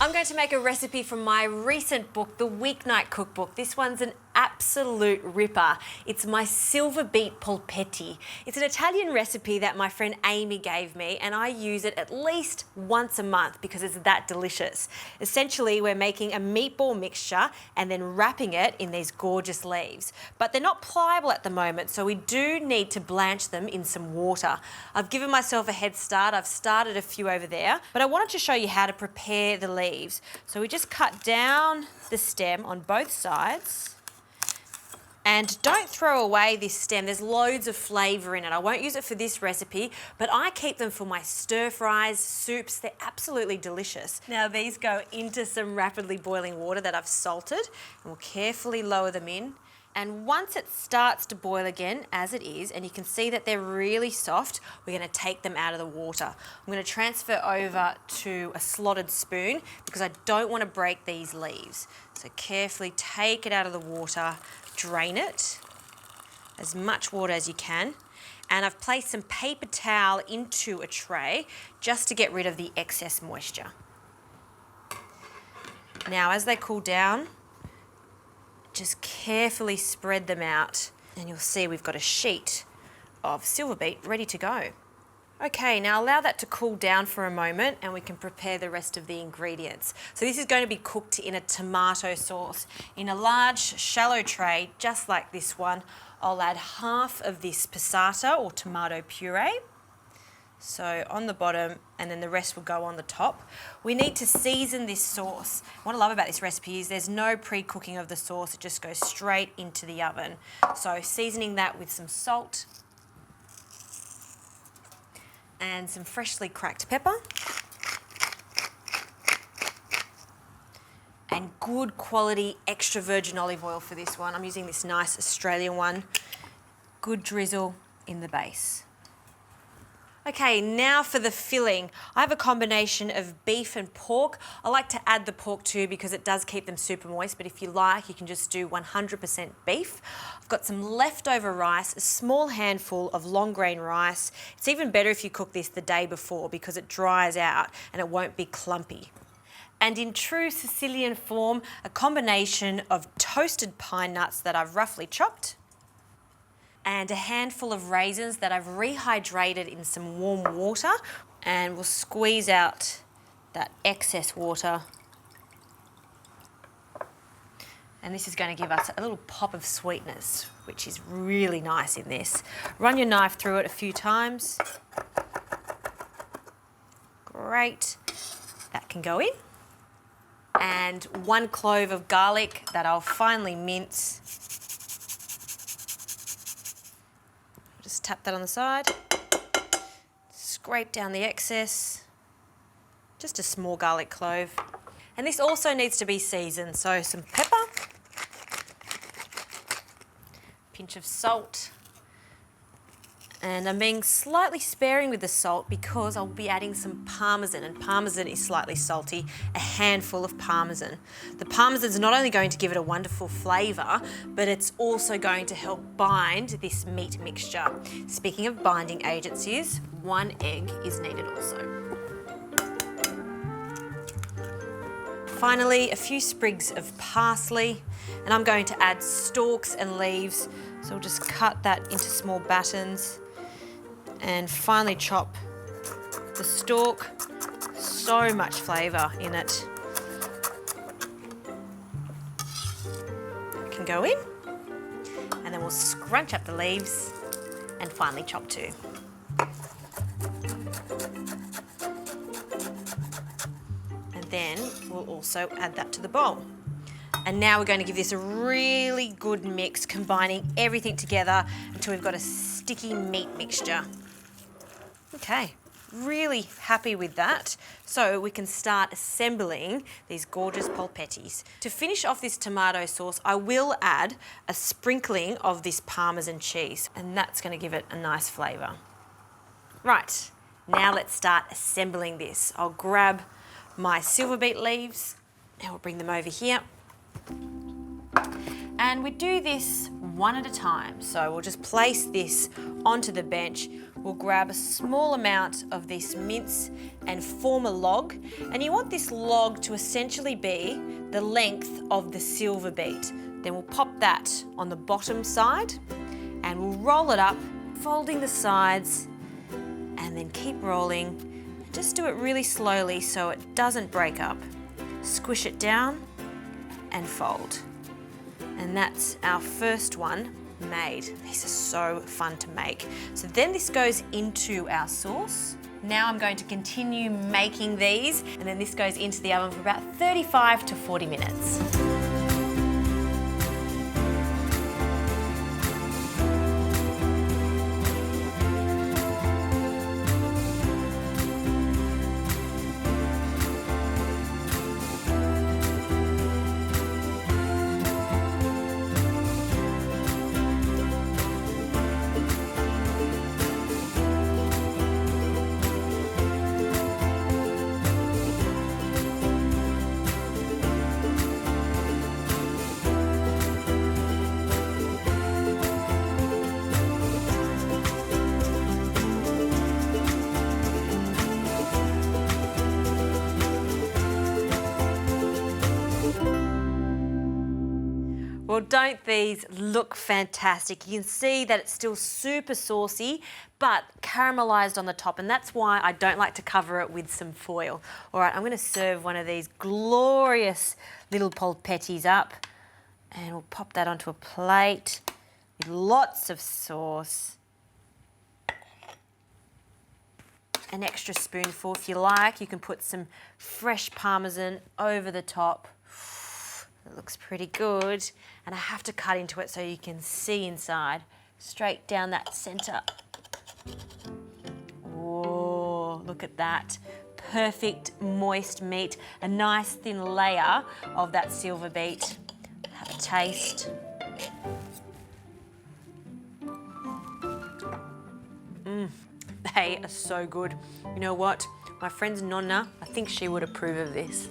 I'm going to make a recipe from my recent book, The Weeknight Cookbook. This one's an absolute ripper. It's my Silverbeet Polpettine. It's an Italian recipe that my friend Amy gave me, and I use it at least once a month because it's that delicious. Essentially, we're making a meatball mixture and then wrapping it in these gorgeous leaves. But they're not pliable at the moment, so we do need to blanch them in some water. I've given myself a head start. I've started a few over there, but I wanted to show you how to prepare the leaves. So we just cut down the stem on both sides. And don't throw away this stem. There's loads of flavour in it. I won't use it for this recipe, but I keep them for my stir fries, soups. They're absolutely delicious. Now these go into some rapidly boiling water that I've salted, and we'll carefully lower them in. And once it starts to boil again, as it is, and you can see that they're really soft, we're going to take them out of the water. I'm going to transfer over to a slotted spoon because I don't want to break these leaves. So carefully take it out of the water, drain it, as much water as you can. And I've placed some paper towel into a tray just to get rid of the excess moisture. Now as they cool down, just carefully spread them out and you'll see we've got a sheet of Silverbeet ready to go. Okay, now allow that to cool down for a moment and we can prepare the rest of the ingredients. So this is going to be cooked in a tomato sauce. In a large, shallow tray, just like this one, I'll add half of this passata or tomato puree. So on the bottom, and then the rest will go on the top. We need to season this sauce. What I love about this recipe is there's no pre-cooking of the sauce, it just goes straight into the oven. So seasoning that with some salt and some freshly cracked pepper and good quality extra virgin olive oil for this one. I'm using this nice Australian one. Good drizzle in the base. Okay, now for the filling. I have a combination of beef and pork. I like to add the pork too because it does keep them super moist, but if you like, you can just do 100% beef. I've got some leftover rice, a small handful of long grain rice. It's even better if you cook this the day before because it dries out and it won't be clumpy. And in true Sicilian form, a combination of toasted pine nuts that I've roughly chopped, and a handful of raisins that I've rehydrated in some warm water, and we'll squeeze out that excess water. And this is going to give us a little pop of sweetness, which is really nice in this. Run your knife through it a few times. Great. That can go in. And 1 clove of garlic that I'll finely mince. Just tap that on the side, scrape down the excess, just a small garlic clove. And this also needs to be seasoned, so some pepper, pinch of salt, and I'm being slightly sparing with the salt because I'll be adding some parmesan, and parmesan is slightly salty, a handful of parmesan. The parmesan is not only going to give it a wonderful flavour, but it's also going to help bind this meat mixture. Speaking of binding agencies, 1 egg is needed also. Finally, a few sprigs of parsley, and I'm going to add stalks and leaves, so I'll just cut that into small battens. And finally chop the stalk. So much flavour in it. Can go in. And then we'll scrunch up the leaves and finally chop too. And then we'll also add that to the bowl. And now we're going to give this a really good mix, combining everything together until we've got a sticky meat mixture. Okay, really happy with that. So we can start assembling these gorgeous polpettines. To finish off this tomato sauce, I will add a sprinkling of this Parmesan cheese, and that's going to give it a nice flavour. Right, now let's start assembling this. I'll grab my Silverbeet leaves, and we'll bring them over here. And we do this one at a time. So we'll just place this onto the bench. we'll grab a small amount of this mince and form a log. And you want this log to essentially be the length of the silver beet. Then we'll pop that on the bottom side and we'll roll it up, folding the sides, and then keep rolling. Just do it really slowly so it doesn't break up. Squish it down and fold. And that's our first one made. These are so fun to make. So then this goes into our sauce. Now I'm going to continue making these, and then this goes into the oven for about 35 to 40 minutes. Well, don't these look fantastic? You can see that it's still super saucy, but caramelized on the top, and that's why I don't like to cover it with some foil. All right, I'm gonna serve one of these glorious little polpettis up, and we'll pop that onto a plate with lots of sauce. An extra spoonful if you like. You can put some fresh Parmesan over the top. It looks pretty good. And I have to cut into it so you can see inside. Straight down that center. Oh, look at that. Perfect moist meat. A nice thin layer of that silver beet. Have a taste. They are so good. You know what? My friend's Nonna, I think she would approve of this.